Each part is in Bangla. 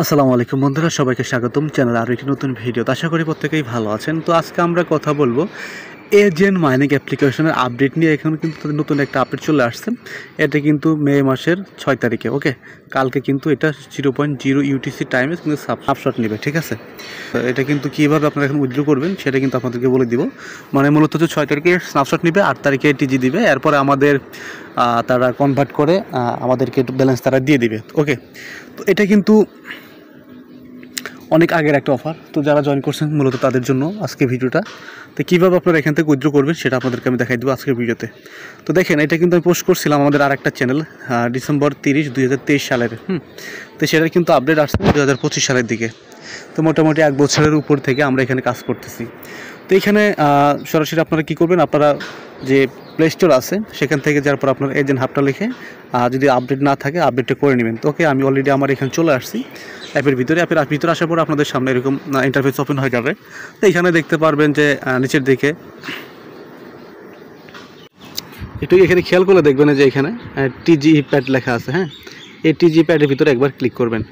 আসসালামু আলাইকুম বন্ধুরা, সবাইকে স্বাগতম চ্যানেলে আরও একটি নতুন ভিডিও। আশা করি প্রত্যেকেই ভালো আছেন। তো আজকে আমরা কথা বলবো এজেন্ট মাইনিং অ্যাপ্লিকেশনের আপডেট নিয়ে। এখানে কিন্তু তাদের নতুন একটা আপডেট চলে আসছে। এটা কিন্তু মে মাসের 6 তারিখে। ওকে, কালকে কিন্তু এটা 0.0 ইউটিসি টাইমে কিন্তু স্ন্যাপশট নেবে, ঠিক আছে? তো এটা কিন্তু কীভাবে আপনারা এখন উইথড্র করবেন সেটা কিন্তু আপনাদেরকে বলে দিব। মানে মূলত হচ্ছে 6 তারিখে স্ন্যাপশট নেবে, 8 তারিখে টিজি দিবে, এরপরে আমাদের তারা কনভার্ট করে আমাদেরকে ব্যালেন্স তারা দিয়ে দিবে। ওকে, তো এটা কিন্তু অনেক আগের একটা অফার। তো যারা জয়েন করছেন মূলত তাদের জন্য আজকে ভিডিওটা। তো কীভাবে আপনারা এখান থেকে উইথড্র করবেন সেটা আপনাদেরকে আমি দেখাই দেবো আজকের ভিডিওতে। তো দেখেন, এটা কিন্তু আমি পোস্ট করছিলাম আমাদের আর একটা চ্যানেল ডিসেম্বর 30, 2023 সালের। তো সেটার কিন্তু আপডেট আসছে 2025 সালের দিকে। তো মোটামুটি 1 বছরের উপর থেকে আমরা এখানে কাজ করতেছি। তো এখানে সরাসরি আপনারা কী করবেন, আপনারা যে প্লে স্টোর আছে সেখান থেকে যাওয়ার পর আপনার এজেন্ট হাবটা লিখে যদি আপডেট না থাকে আপডেটটা করে নেবেন। তো ওকে, আমি অলরেডি আমার এখানে চলে আসছি অ্যাপের ভিতরে আসার পর আপনাদের সামনে এরকম ইন্টারফেস ওপেন হয়ে যাবে। তো এখানে দেখতে পারবেন যে নিচের দিকে একটু এখানে খেয়াল করে দেখবেন যে এখানে টিজি প্যাড লেখা আছে। হ্যাঁ, এই টিজি প্যাডের ভিতরে একবার ক্লিক করবেন।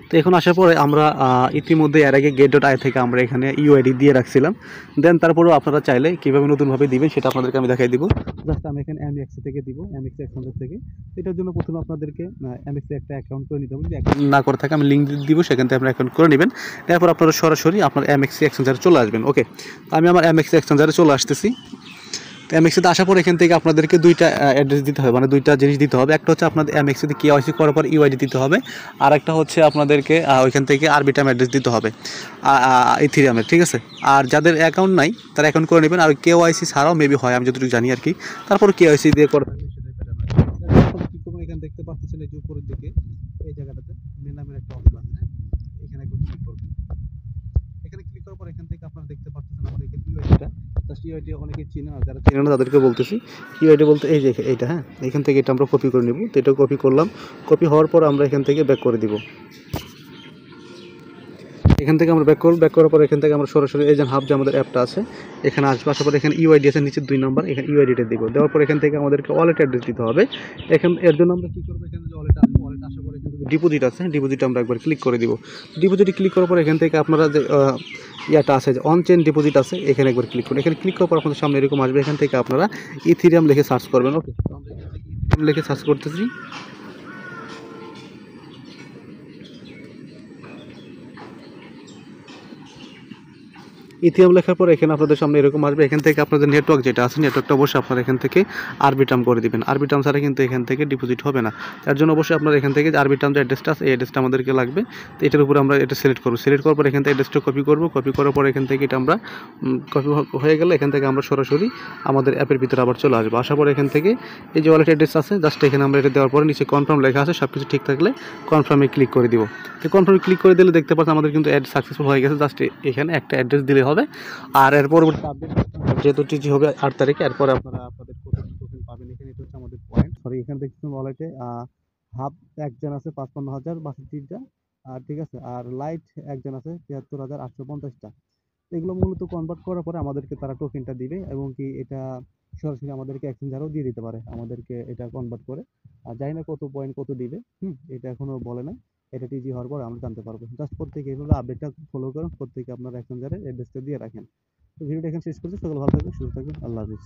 তো এখন আসার পরে আমরা ইতিমধ্যে এর আগে get.ai থেকে আমরা এখানে ইউআইডি দিয়ে রাখছিলাম। দেন তারপরেও আপনারা চাইলে কীভাবে নতুনভাবে দিবেন সেটা আপনাদেরকে আমি দেখাই দিব। জাস্ট আমি এখানে এমএক্স থেকে দিব, এমএক্স অ্যাকাউন্ট থেকে। এটার জন্য প্রথমে আপনাদেরকে এমএক্স একটা অ্যাকাউন্ট করে নিতে হবে। যদি অ্যাকাউন্ট না করে থাকে আমি লিঙ্ক দিব, সেখান থেকে আপনারা অ্যাকাউন্ট করে নেবেন। তারপর আপনারা সরাসরি আপনার এমএক্স এক্সচেঞ্জারে চলে আসবেন। ওকে, আমি আমার এমএক্স এক্সচেঞ্জারে চলে আসতেছি। তো এমএক্সিতে আসার পর এখান থেকে আপনাদেরকে দুইটা অ্যাড্রেস দিতে হবে, মানে দুইটা জিনিস দিতে হবে। একটা হচ্ছে আপনাদের এমএক্সিতে কেওয়াইসি করার পর ইউআইডি দিতে হবে, আর একটা হচ্ছে আপনাদেরকে ওইখান থেকে আরবিটাম অ্যাড্রেস দিতে হবে ইথিরিয়ামের, ঠিক আছে? আর যাদের অ্যাকাউন্ট নাই তারা অ্যাকাউন্ট করে নেবেন। আর কেওয়াইসি ছাড়াও মেবি হয়, আমি যতটুকু জানি আর কি। তারপর কেওয়াইসি দিয়ে করে থাকলে সেটাই বেটার হয়। কী করবেন, এখানে দেখতে পাচ্ছেন এই যে উপরের দিকে এই জায়গাটাতে মেন নামের একটা অপশন, হ্যাঁ, এখানে একবার ক্লিক করবেন। এখানে ক্লিক করার পর এখান থেকে আপনারা দেখতে পাচ্ছেন আমার এখানে ইউআইডিটা। জাস্ট ইউআইডি অনেকে চিনে, আর যারা চিনে না তাদেরকে বলতেছি ইউআইডি বলতে এই যে এইটা। হ্যাঁ, এখান থেকে এটা আমরা কপি করে নেব। তো এটা কপি করলাম। কপি হওয়ার পর আমরা এখান থেকে ব্যাক করে দিব। এখান থেকে আমরা ব্যাক করার পর এখান থেকে আমরা সরাসরি এজেন্ট হাব যে আমাদের অ্যাপটা আছে এখানে আসবো। আসার পর এখানে ইউআইডি আছে নিচে 2 নম্বর, এখানে ইউআইডিটা দিব। দেওয়ার পর এখান থেকে আমাদেরকে ওয়ালেট অ্যাড্রেস দিতে হবে। এর জন্য আমরা কী করবো, এখানে যে ওয়ালেট আসবো, ওয়ালেট আসার পর এখানে ডিপোজিট আছে, ডিপোজিট আমরা একবার ক্লিক করে দিব। ডিপোজিটে ক্লিক করার পর এখান থেকে আপনারা যে ইয়াটা আছে যে অন চেইন ডিপোজিট আছে, এখানে একবার ক্লিক করুন। এখানে ক্লিক করার পর আপনাদের সামনে এরকম আসবে। এখান থেকে আপনারা ইথিরিয়াম লিখে সার্চ করবেন। ওকে, তো আমরা এখান থেকে ইথিরিয়াম লিখে সার্চ করতেছি। ইথিয়াম লেখার পর এখানে আপনাদের সামনে এরকম আসবে। এখান থেকে আপনাদের নেটওয়ার্ক যেটা আছে নেটওয়ার্কটা অবশ্যই আপনারা এখান থেকে আরবিটাম করে দিবেন। আরবিটাম ছাড়া কিন্তু এখান থেকে ডিপোজিট হবে না। তার জন্য অবশ্যই আপনারা এখান থেকে আরবিটাম যে অ্যাড্রেসটা আছে এই অ্যাড্রেসটা আমাদেরকে লাগবে। তো এটার উপরে আমরা এটা সিলেক্ট করবো। সিলেক্ট করার পর এখান থেকে অ্যাড্রেসটা কপি করবো। কপি করার পর এখান থেকে এটা আমরা কপি হয়ে গেলে এখান থেকে আমরা সরাসরি আমাদের অ্যাপের ভিতরে আবার চলে আসবো। আসার পর এখান থেকে এই যে ওয়ালেট অ্যাড্রেস আছে জাস্ট এখানে আমরা এটা দেওয়ার পরে নিচে কনফার্ম লেখা আছে, সব কিছু ঠিক থাকলে কনফার্মে ক্লিক করে দিব। তো কনফার্মে ক্লিক করে দিলে দেখতে পাচ্ছেন আমাদের কিন্তু অ্যাড সাকসেসফুল হয়ে গেছে। জাস্ট এখানে একটা অ্যাড্রেস দিলে হবে। আর এর পরবর্তী আপডেট যেহেতু টিজি হবে 8 তারিখে, এরপরে আপনারা আপনাদের টোকেন পাবেন। এখানে এটা হচ্ছে আমাদের পয়েন্ট। সরি, এখানে দেখছেন ওয়ালেটে হাব একজন আছে 55,062টা, আর ঠিক আছে। আর লাইট একজন আছে 73,850টা। এগুলো মূলত কনভার্ট করার পরে আমাদেরকে তারা টোকেনটা দিবে, এবং কি এটা সরাসরি আমাদেরকে এক্সচেঞ্জারও দিয়ে দিতে পারে আমাদেরকে এটা কনভার্ট করে। আর জানি না কত পয়েন্ট কত দিবে, এটা এখনো বলে নাই। এটা টিজি হওয়ার পর আমরা জানতে পারবো। জাস্ট প্রত্যেকে এইভাবে আপডেটটা ফলো করেন, প্রত্যেকে আপনার এক্সচেঞ্জারে অ্যাড্রেসটা দিয়ে রাখেন। তো ভিডিওটা এখানে শেষ করছি। সকল ভালো থাকবেন, সুস্থ থাকবেন, আল্লাহ হাফিজ।